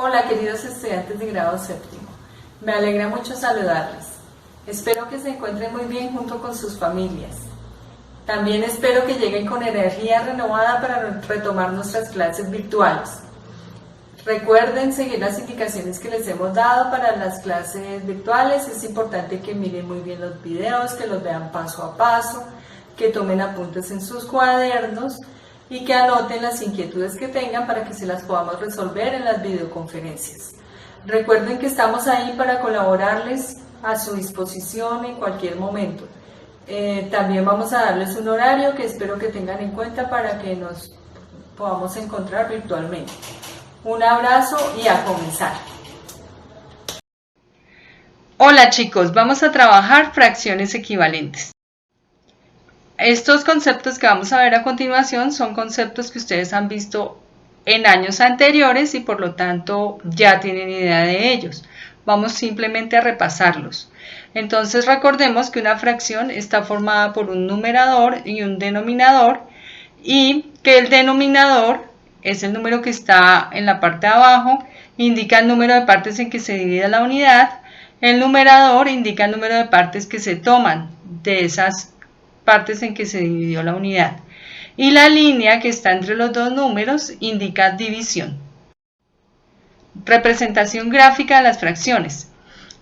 Hola queridos estudiantes de grado séptimo, me alegra mucho saludarles. Espero que se encuentren muy bien junto con sus familias. También espero que lleguen con energía renovada para retomar nuestras clases virtuales. Recuerden seguir las indicaciones que les hemos dado para las clases virtuales. Es importante que miren muy bien los videos, que los vean paso a paso, que tomen apuntes en sus cuadernos y que anoten las inquietudes que tengan para que se las podamos resolver en las videoconferencias. Recuerden que estamos ahí para colaborarles a su disposición en cualquier momento. También vamos a darles un horario que espero que tengan en cuenta para que nos podamos encontrar virtualmente. Un abrazo y a comenzar. Hola chicos, vamos a trabajar fracciones equivalentes. Estos conceptos que vamos a ver a continuación son conceptos que ustedes han visto en años anteriores y por lo tanto ya tienen idea de ellos. Vamos simplemente a repasarlos. Entonces recordemos que una fracción está formada por un numerador y un denominador y que el denominador es el número que está en la parte de abajo, indica el número de partes en que se divide la unidad. El numerador indica el número de partes que se toman de esas partes en que se dividió la unidad. Y la línea que está entre los dos números indica división. Representación gráfica de las fracciones.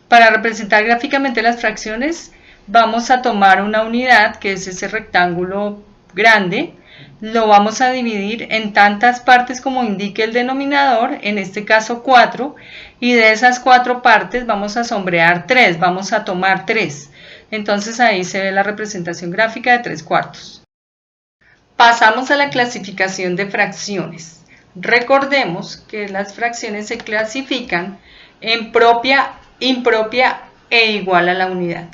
Para representar gráficamente las fracciones, vamos a tomar una unidad, que es ese rectángulo grande, lo vamos a dividir en tantas partes como indique el denominador, en este caso 4, y de esas 4 partes vamos a sombrear 3, vamos a tomar 3. Entonces ahí se ve la representación gráfica de 3/4. Pasamos a la clasificación de fracciones. Recordemos que las fracciones se clasifican en propia, impropia e igual a la unidad.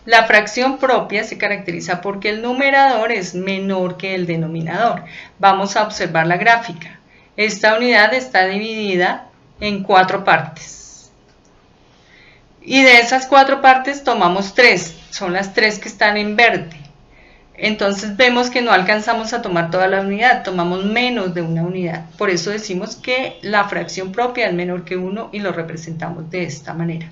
La fracción propia se caracteriza porque el numerador es menor que el denominador. Vamos a observar la gráfica. Esta unidad está dividida en 4 partes. Y de esas 4 partes tomamos 3, son las 3 que están en verde. Entonces vemos que no alcanzamos a tomar toda la unidad, tomamos menos de una unidad. Por eso decimos que la fracción propia es menor que 1 y lo representamos de esta manera.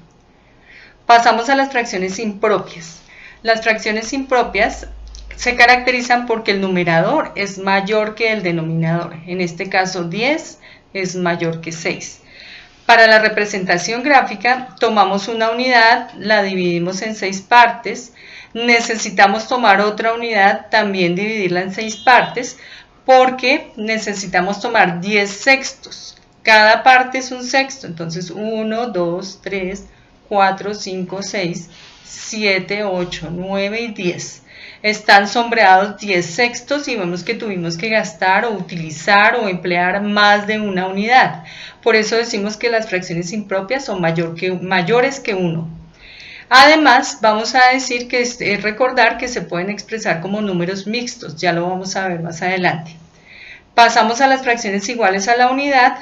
Pasamos a las fracciones impropias. Las fracciones impropias se caracterizan porque el numerador es mayor que el denominador. En este caso 10 es mayor que 6. Para la representación gráfica tomamos una unidad, la dividimos en 6 partes. Necesitamos tomar otra unidad, también dividirla en 6 partes, porque necesitamos tomar 10 sextos. Cada parte es un sexto, entonces 1, 2, 3, 4, 5, 6, 7, 8, 9 y 10. Están sombreados 10 sextos y vemos que tuvimos que gastar o utilizar o emplear más de una unidad. Por eso decimos que las fracciones impropias son mayores que 1. Además, vamos a decir que recordar que se pueden expresar como números mixtos, ya lo vamos a ver más adelante. Pasamos a las fracciones iguales a la unidad,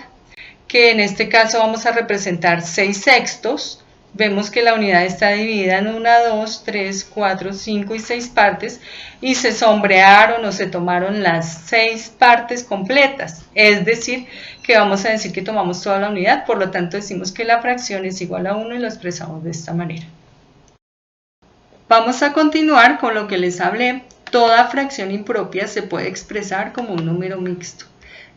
que en este caso vamos a representar 6 sextos. Vemos que la unidad está dividida en 1, 2, 3, 4, 5 y 6 partes y se sombrearon o se tomaron las 6 partes completas. Es decir, que vamos a decir que tomamos toda la unidad, por lo tanto decimos que la fracción es igual a 1 y lo expresamos de esta manera. Vamos a continuar con lo que les hablé. Toda fracción impropia se puede expresar como un número mixto.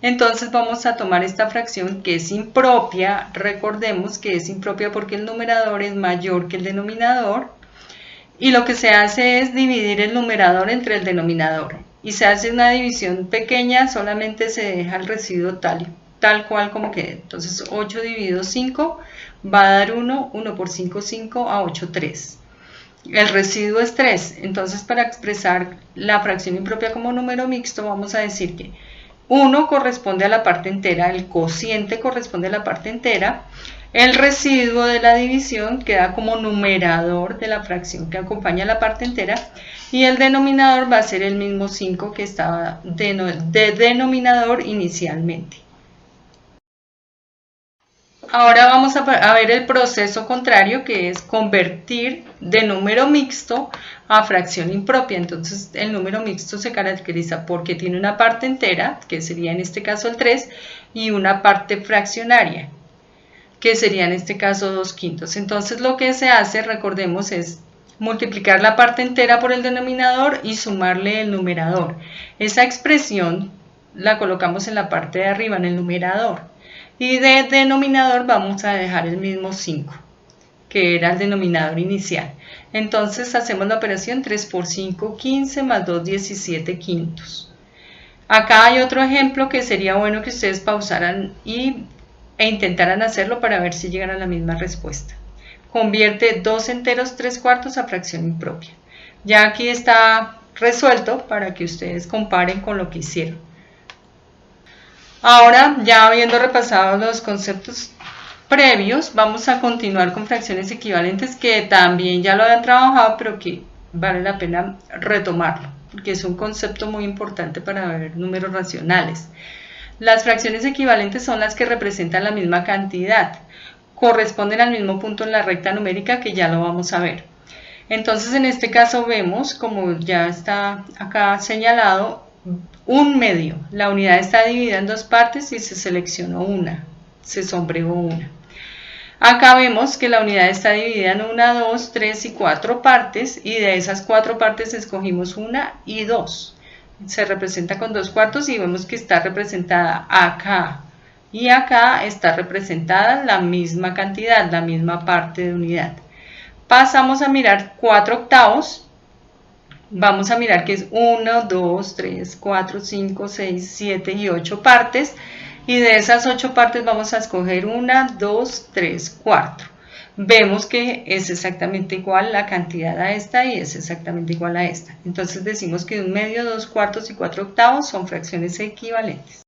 Entonces vamos a tomar esta fracción que es impropia. Recordemos que es impropia porque el numerador es mayor que el denominador. Y lo que se hace es dividir el numerador entre el denominador. Y se hace una división pequeña, solamente se deja el residuo tal cual como quede. Entonces 8 dividido 5 va a dar 1, 1 por 5, 5, a 8, 3. El residuo es 3. Entonces para expresar la fracción impropia como número mixto vamos a decir que 1 corresponde a la parte entera, el cociente corresponde a la parte entera, el residuo de la división queda como numerador de la fracción que acompaña a la parte entera y el denominador va a ser el mismo 5 que estaba de denominador inicialmente. Ahora vamos a ver el proceso contrario, que es convertir de número mixto a fracción impropia. Entonces el número mixto se caracteriza porque tiene una parte entera, que sería en este caso el 3, y una parte fraccionaria. que sería en este caso 2/5. Entonces lo que se hace, recordemos, es multiplicar la parte entera por el denominador y sumarle el numerador. Esa expresión la colocamos en la parte de arriba, en el numerador. Y de denominador vamos a dejar el mismo 5, que era el denominador inicial. Entonces hacemos la operación 3 por 5, 15, más 2, 17/5. Acá hay otro ejemplo que sería bueno que ustedes pausaran e intentaran hacerlo para ver si llegan a la misma respuesta. Convierte 2 enteros 3/4 a fracción impropia. Ya aquí está resuelto para que ustedes comparen con lo que hicieron. Ahora, ya habiendo repasado los conceptos previos, vamos a continuar con fracciones equivalentes, que también ya lo habían trabajado, pero que vale la pena retomarlo, porque es un concepto muy importante para ver números racionales. Las fracciones equivalentes son las que representan la misma cantidad, corresponden al mismo punto en la recta numérica, que ya lo vamos a ver. Entonces en este caso vemos, como ya está acá señalado, un medio. La unidad está dividida en dos partes y se seleccionó una, se sombreó una. Acá vemos que la unidad está dividida en 1, 2, 3 y 4 partes, y de esas 4 partes escogimos 1 y 2. Se representa con 2/4 y vemos que está representada acá. Y acá está representada la misma cantidad, la misma parte de unidad. Pasamos a mirar 4/8. Vamos a mirar que es 1, 2, 3, 4, 5, 6, 7 y 8 partes. Y de esas 8 partes vamos a escoger 1, 2, 3, 4. Vemos que es exactamente igual la cantidad a esta y es exactamente igual a esta. Entonces decimos que 1/2, 2/4 y 4/8 son fracciones equivalentes.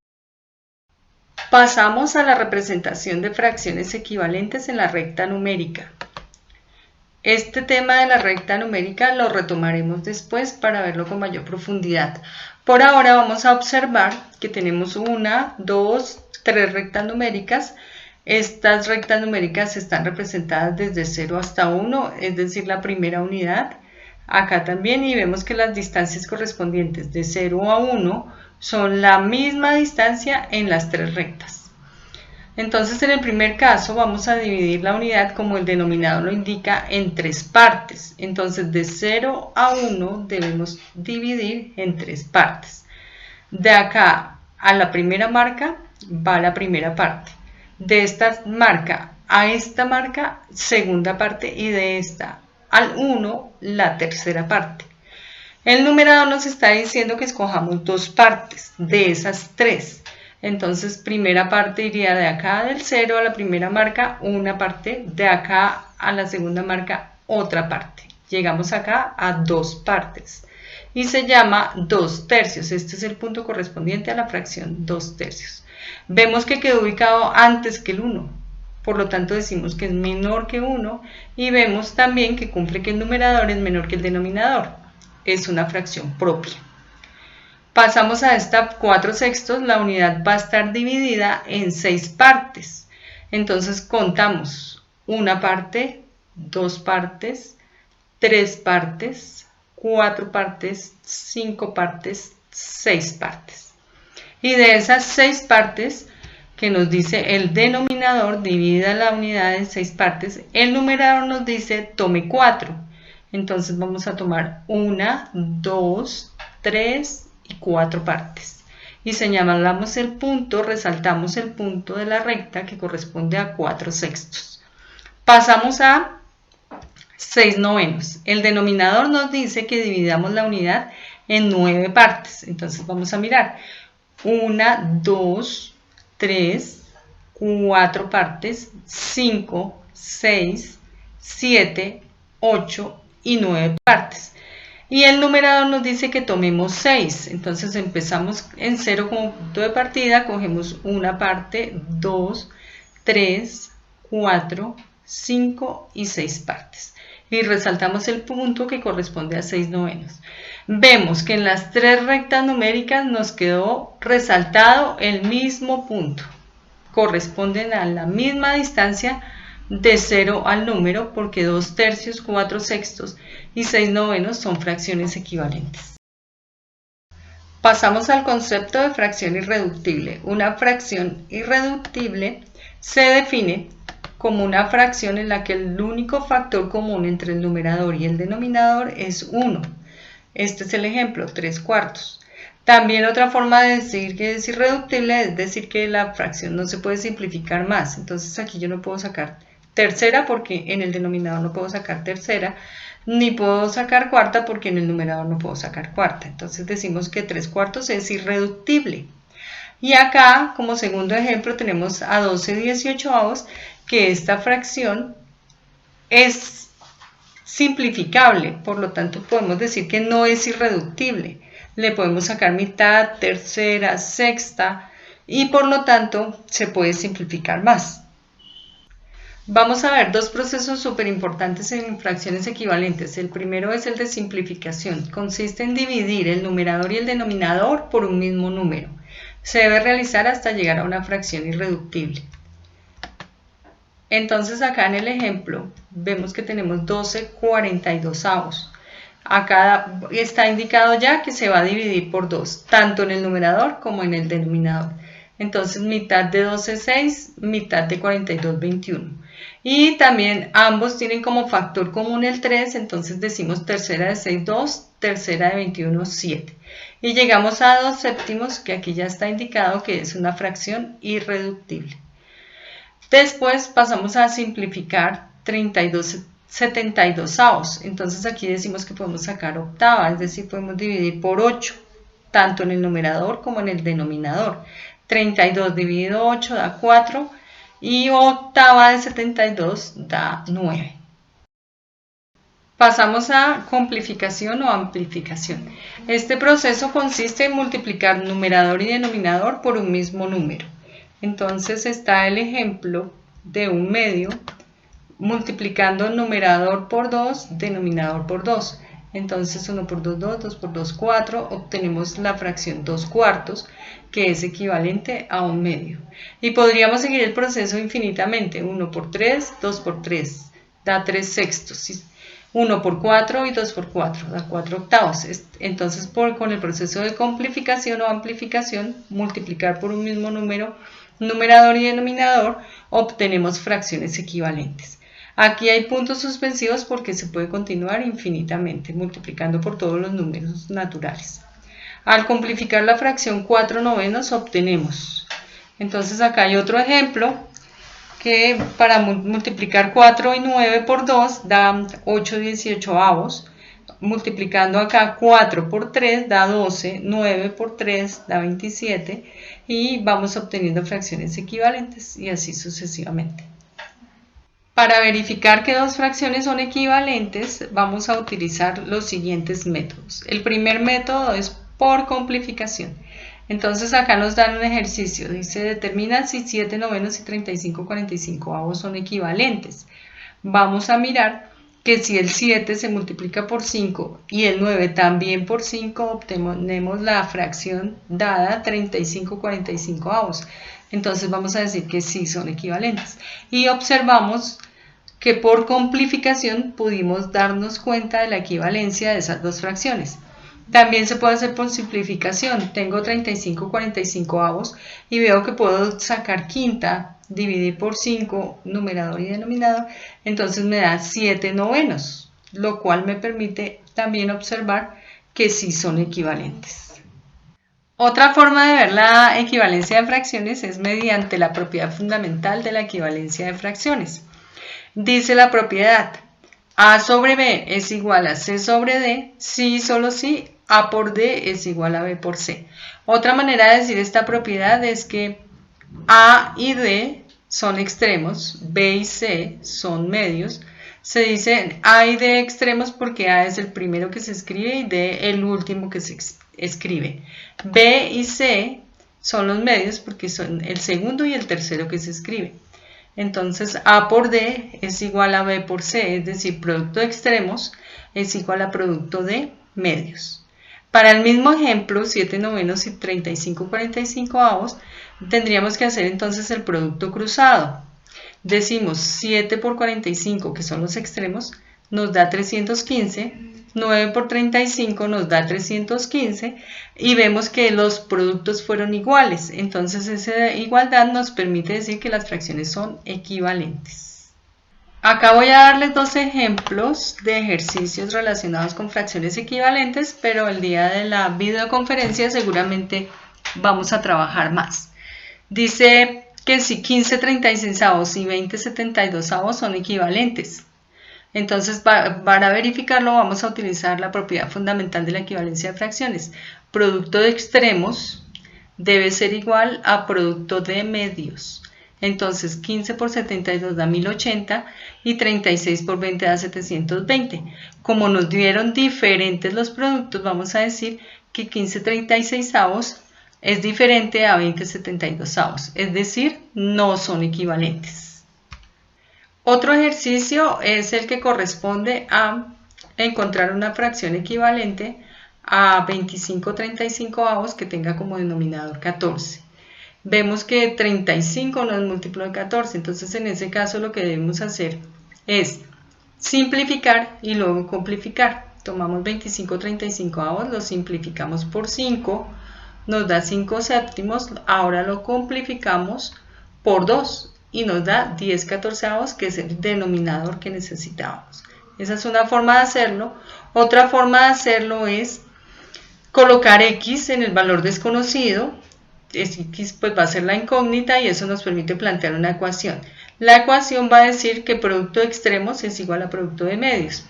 Pasamos a la representación de fracciones equivalentes en la recta numérica. Este tema de la recta numérica lo retomaremos después para verlo con mayor profundidad. Por ahora vamos a observar que tenemos 1, 2, 3 rectas numéricas. Estas rectas numéricas están representadas desde 0 hasta 1, es decir, la primera unidad. Acá también, y vemos que las distancias correspondientes de 0 a 1 son la misma distancia en las 3 rectas. Entonces en el primer caso vamos a dividir la unidad, como el denominador lo indica, en 3 partes. Entonces de 0 a 1 debemos dividir en 3 partes. De acá a la primera marca va la primera parte. De esta marca a esta marca, segunda parte, y de esta al 1, la tercera parte. El numerador nos está diciendo que escojamos 2 partes de esas 3. Entonces, primera parte iría de acá del 0 a la primera marca, una parte, de acá a la segunda marca, otra parte. Llegamos acá a 2 partes y se llama 2/3. Este es el punto correspondiente a la fracción 2/3. Vemos que quedó ubicado antes que el 1, por lo tanto decimos que es menor que 1, y vemos también que cumple que el numerador es menor que el denominador. Es una fracción propia. Pasamos a esta 4/6, la unidad va a estar dividida en 6 partes. Entonces contamos 1 parte, 2 partes, 3 partes, 4 partes, 5 partes, 6 partes. Y de esas 6 partes que nos dice el denominador, divida la unidad en 6 partes, el numerador nos dice tome 4. Entonces vamos a tomar 1, 2, 3 y 4 partes. Y señalamos el punto, resaltamos el punto de la recta que corresponde a 4/6. Pasamos a 6/9. El denominador nos dice que dividamos la unidad en 9 partes. Entonces vamos a mirar. 1, 2, 3, 4 partes, 5, 6, 7, 8 y 9 partes. Y el numerador nos dice que tomemos 6. Entonces empezamos en 0 como punto de partida, cogemos una parte, 2, 3, 4, 5 y 6 partes. Y resaltamos el punto que corresponde a 6/9. Vemos que en las 3 rectas numéricas nos quedó resaltado el mismo punto. Corresponden a la misma distancia de 0 al número, porque 2/3, 4/6 y 6/9 son fracciones equivalentes. Pasamos al concepto de fracción irreductible. Una fracción irreductible se define como una fracción en la que el único factor común entre el numerador y el denominador es 1. Este es el ejemplo, 3/4. También otra forma de decir que es irreductible es decir que la fracción no se puede simplificar más. Entonces aquí yo no puedo sacar tercera porque en el denominador no puedo sacar tercera, ni puedo sacar cuarta porque en el numerador no puedo sacar cuarta. Entonces decimos que 3/4 es irreductible. Y acá, como segundo ejemplo, tenemos a 12/18, que esta fracción es simplificable, por lo tanto podemos decir que no es irreductible. Le podemos sacar mitad, tercera, sexta y por lo tanto se puede simplificar más. Vamos a ver dos procesos súper importantes en fracciones equivalentes. El primero es el de simplificación. Consiste en dividir el numerador y el denominador por un mismo número. Se debe realizar hasta llegar a una fracción irreductible. Entonces acá en el ejemplo vemos que tenemos 12/42. Acá está indicado ya que se va a dividir por 2, tanto en el numerador como en el denominador. Entonces mitad de 12 es 6, mitad de 42 21. Y también ambos tienen como factor común el 3, entonces decimos tercera de 6, 2, tercera de 21, 7. Y llegamos a 2/7, que aquí ya está indicado que es una fracción irreductible. Después pasamos a simplificar 32/72. Entonces aquí decimos que podemos sacar octava, es decir, podemos dividir por 8, tanto en el numerador como en el denominador. 32 dividido 8 da 4 y octava de 72 da 9. Pasamos a complificación o amplificación. Este proceso consiste en multiplicar numerador y denominador por un mismo número. Entonces está el ejemplo de 1/2 multiplicando numerador por 2, denominador por 2. Entonces 1 por 2, 2, 2 por 2, 4, obtenemos la fracción 2/4, que es equivalente a 1/2. Y podríamos seguir el proceso infinitamente, 1 por 3, 2 por 3, da 3/6. 1 por 4 y 2 por 4, da 4/8. Entonces con el proceso de complificación o amplificación, multiplicar por un mismo número, numerador y denominador, obtenemos fracciones equivalentes. Aquí hay puntos suspensivos porque se puede continuar infinitamente, multiplicando por todos los números naturales. Al complificar la fracción 4/9 obtenemos. Entonces acá hay otro ejemplo que para multiplicar 4 y 9 por 2 da 8/18. Multiplicando acá 4 por 3 da 12, 9 por 3 da 27 y vamos obteniendo fracciones equivalentes y así sucesivamente. Para verificar que dos fracciones son equivalentes vamos a utilizar los siguientes métodos. El primer método es por complificación. Entonces acá nos dan un ejercicio, dice determina si 7/9 y 35/45 son equivalentes. Vamos a mirar que si el 7 se multiplica por 5 y el 9 también por 5, obtenemos la fracción dada 35/45. Entonces vamos a decir que sí son equivalentes. Y observamos que por complificación pudimos darnos cuenta de la equivalencia de esas dos fracciones. También se puede hacer por simplificación. Tengo 35/45 y veo que puedo sacar quinta, dividir por 5, numerador y denominador, entonces me da 7/9, lo cual me permite también observar que sí son equivalentes. Otra forma de ver la equivalencia de fracciones es mediante la propiedad fundamental de la equivalencia de fracciones. Dice la propiedad: A sobre B es igual a C sobre D, si y solo si A por D es igual a B por C. Otra manera de decir esta propiedad es que A y D son extremos, B y C son medios. Se dice A y D extremos porque A es el primero que se escribe y D el último que se escribe. B y C son los medios porque son el segundo y el tercero que se escribe. Entonces A por D es igual a B por C, es decir, producto de extremos es igual a producto de medios. Para el mismo ejemplo, 7/9 y 35/45, tendríamos que hacer entonces el producto cruzado. Decimos 7 por 45, que son los extremos, nos da 315, 9 por 35 nos da 315 y vemos que los productos fueron iguales. Entonces esa igualdad nos permite decir que las fracciones son equivalentes. Acá voy a darles dos ejemplos de ejercicios relacionados con fracciones equivalentes, pero el día de la videoconferencia seguramente vamos a trabajar más. Dice que si 15/36 y 20/72 son equivalentes. Entonces, para verificarlo vamos a utilizar la propiedad fundamental de la equivalencia de fracciones. Producto de extremos debe ser igual a producto de medios. Entonces, 15 por 72 da 1080 y 36 por 20 da 720. Como nos dieron diferentes los productos, vamos a decir que 15/36 es diferente a 20/72, es decir, no son equivalentes. Otro ejercicio es el que corresponde a encontrar una fracción equivalente a 25/35 que tenga como denominador 14. Vemos que 35 no es múltiplo de 14, entonces en ese caso lo que debemos hacer es simplificar y luego simplificar. Tomamos 25/35, lo simplificamos por 5, nos da 5 séptimos, ahora lo simplificamos por 2. Y nos da 10/14, que es el denominador que necesitábamos. Esa es una forma de hacerlo. Otra forma de hacerlo es colocar x en el valor desconocido. X pues va a ser la incógnita y eso nos permite plantear una ecuación. La ecuación va a decir que producto de extremos es igual a producto de medios.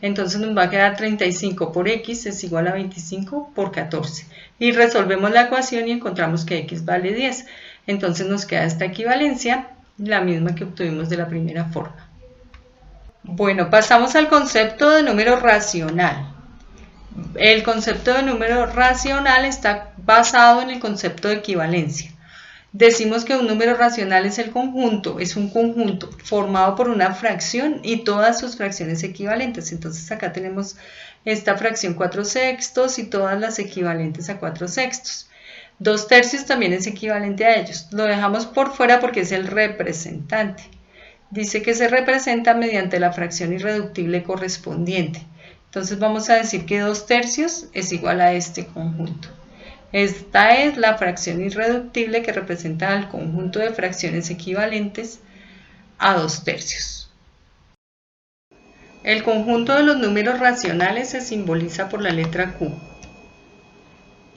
Entonces nos va a quedar 35 por x es igual a 25 por 14. Y resolvemos la ecuación y encontramos que x vale 10. Entonces nos queda esta equivalencia, la misma que obtuvimos de la primera forma. Bueno, pasamos al concepto de número racional. El concepto de número racional está basado en el concepto de equivalencia. Decimos que un número racional es un conjunto formado por una fracción y todas sus fracciones equivalentes. Entonces acá tenemos esta fracción 4/6 y todas las equivalentes a 4/6. 2/3 también es equivalente a ellos. Lo dejamos por fuera porque es el representante. Dice que se representa mediante la fracción irreductible correspondiente. Entonces vamos a decir que 2/3 es igual a este conjunto. Esta es la fracción irreductible que representa al conjunto de fracciones equivalentes a 2/3. El conjunto de los números racionales se simboliza por la letra Q.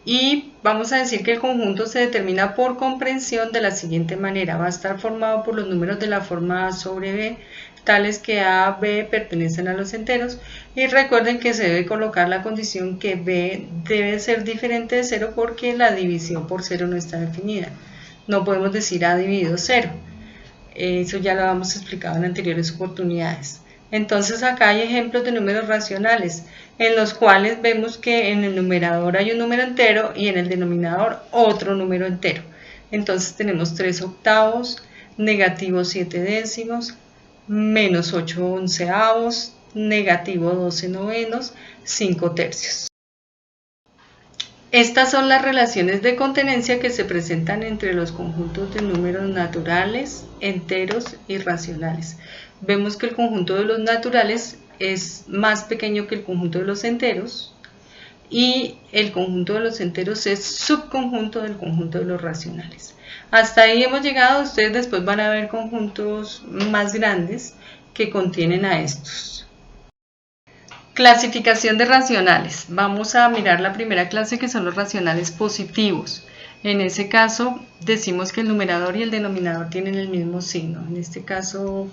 Y vamos a decir que el conjunto se determina por comprensión de la siguiente manera. Va a estar formado por los números de la forma A sobre B, tales que A, B pertenecen a los enteros. Y recuerden que se debe colocar la condición que B debe ser diferente de 0 porque la división por 0 no está definida. No podemos decir A dividido 0. Eso ya lo habíamos explicado en anteriores oportunidades. Entonces acá hay ejemplos de números racionales en los cuales vemos que en el numerador hay un número entero y en el denominador otro número entero. Entonces tenemos 3/8, negativo 7/10, menos 8/11, negativo 12/9, 5/3. Estas son las relaciones de contenencia que se presentan entre los conjuntos de números naturales, enteros y racionales. Vemos que el conjunto de los naturales es más pequeño que el conjunto de los enteros y el conjunto de los enteros es subconjunto del conjunto de los racionales. Hasta ahí hemos llegado. Ustedes después van a ver conjuntos más grandes que contienen a estos. Clasificación de racionales. Vamos a mirar la primera clase, que son los racionales positivos. En ese caso decimos que el numerador y el denominador tienen el mismo signo. En este caso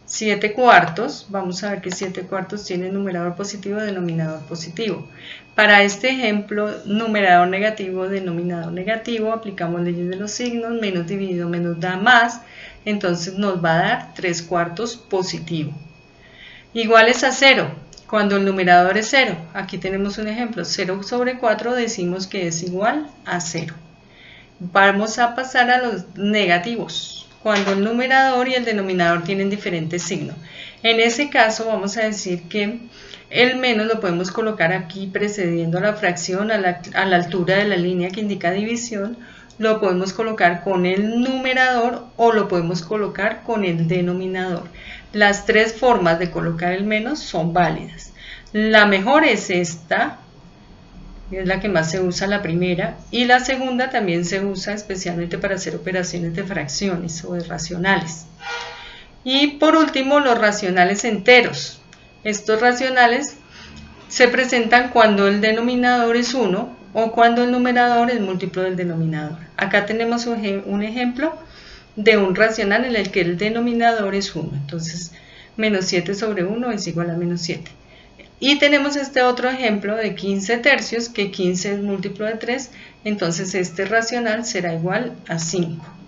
7/4, vamos a ver que 7/4 tiene numerador positivo y denominador positivo. Para este ejemplo, numerador negativo, denominador negativo, aplicamos leyes de los signos, menos dividido menos da más, entonces nos va a dar 3/4 positivo. Iguales a 0, cuando el numerador es 0, aquí tenemos un ejemplo, 0/4 decimos que es igual a 0. Vamos a pasar a los negativos, cuando el numerador y el denominador tienen diferente signo. En ese caso vamos a decir que el menos lo podemos colocar aquí precediendo a la fracción a la altura de la línea que indica división, lo podemos colocar con el numerador o lo podemos colocar con el denominador. Las tres formas de colocar el menos son válidas. La mejor es esta, es la que más se usa, la primera, y la segunda también se usa especialmente para hacer operaciones de fracciones o de racionales. Y por último, los racionales enteros. Estos racionales se presentan cuando el denominador es 1 o cuando el numerador es múltiplo del denominador. Acá tenemos un ejemplo de un racional en el que el denominador es 1. Entonces, menos 7 sobre 1 es igual a menos 7. Y tenemos este otro ejemplo de 15 tercios, que 15 es múltiplo de 3, entonces este racional será igual a 5.